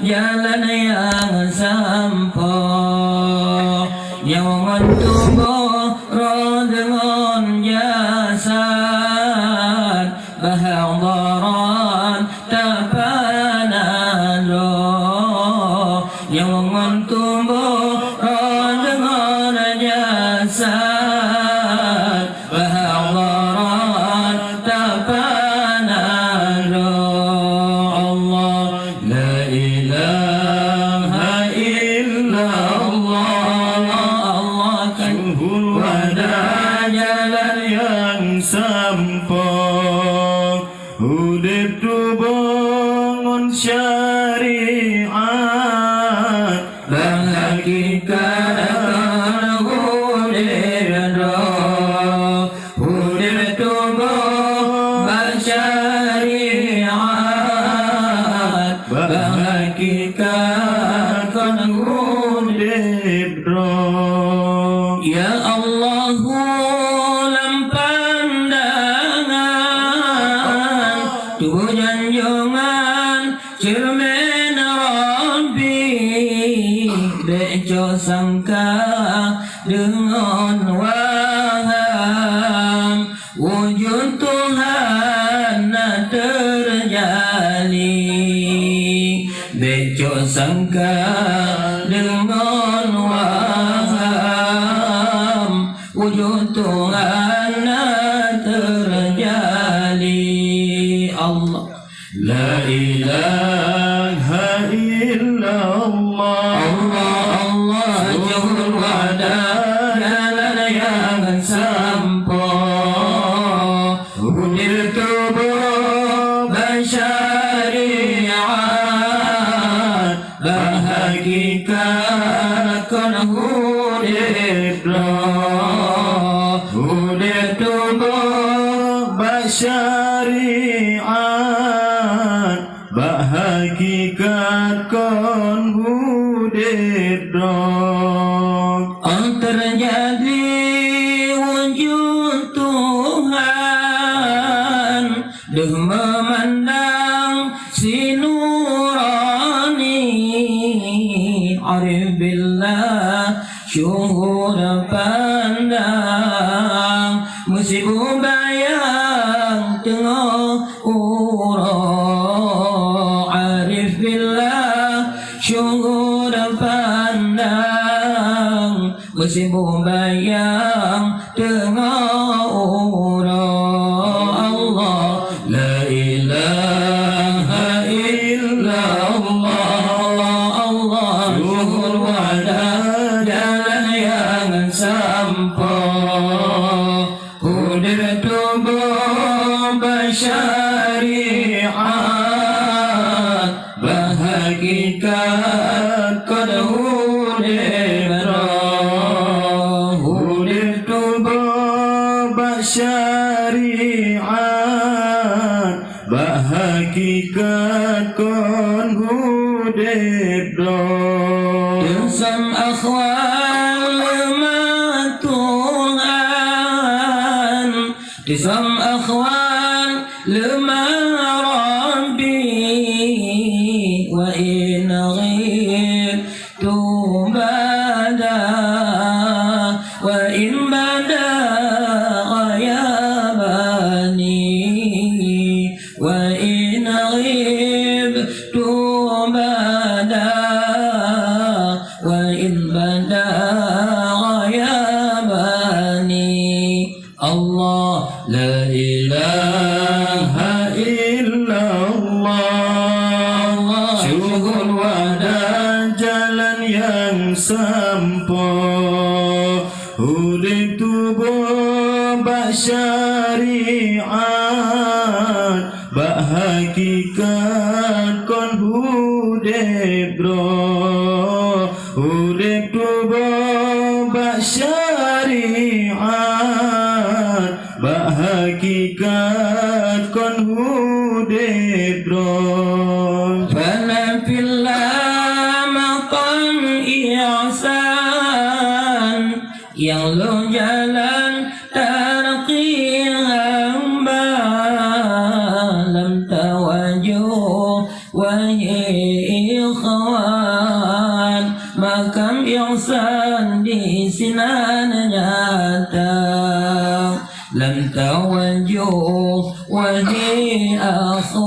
jalan yang sampo nyawangan tubuh roh dengan jasad bahadaran tapanado nyawangan tubuh roh dengan jasad bahadaran tapanado Allah la ilaha illallah jalan yang sampong udip tu bangun syariat bang hakikat akan udip tu bangun syariat bang hakikat akan udip ya Allah lam pandangan tubuh janjungan cermin Rabbi bejo sangka dengan waham wujud Tuhan terjali bejo sangka dengan waham wujud Tuhan terjali Allah la ilaha illallah Allah jauh wada jalan yang sampo udil tubuh bersyariat bahagikan kon udip udip tubuh bersyariat bahagikan kon udip terjadi wujud Tuhan deh memandang si nurani arif billah syuhur pandang musibah bayang tengah urang arif billah syuhur pandang musibah bayang tengah urang Allah la ilaha illallah Allah syuhur wada jalan yang sampo udip tubuh bersyariat bahagikan qad udip tubuh bersyariat bahagikan kon udip Sam akhwal ma Tuhan Tisam akhwal lima Rabbi wa in ghibtu bada wa in bada ghayabani wa in ghibtu bada wa in bada ghayabani Allah la ilaha illallah syuhur wada jalan yang sampo udip tubuh bersyariat bahagikan kon udip udip tubuh bersyariat bahagikan kon udip fala fillah maqam ihsan yang lo jalan tarqi hamba lam tawajuh wa ikhwan, makam ihsan di sinan nyata. Lam tawajjuh wahai akhwan,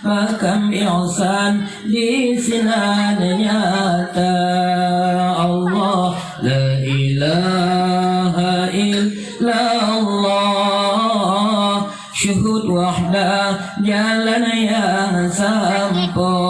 makam ihsan di sinan nyata. Allah la ilaha illallah, syuhud wahdah jalan yang sampo.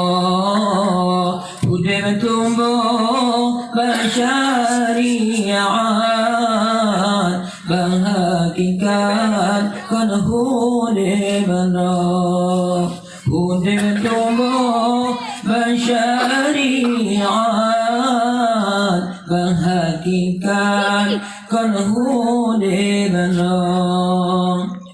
Udah tumbuh bersyariat, berhakikat kan hudi benar. Udah tumbuh bersyariat, berhakikat kan hudi benar.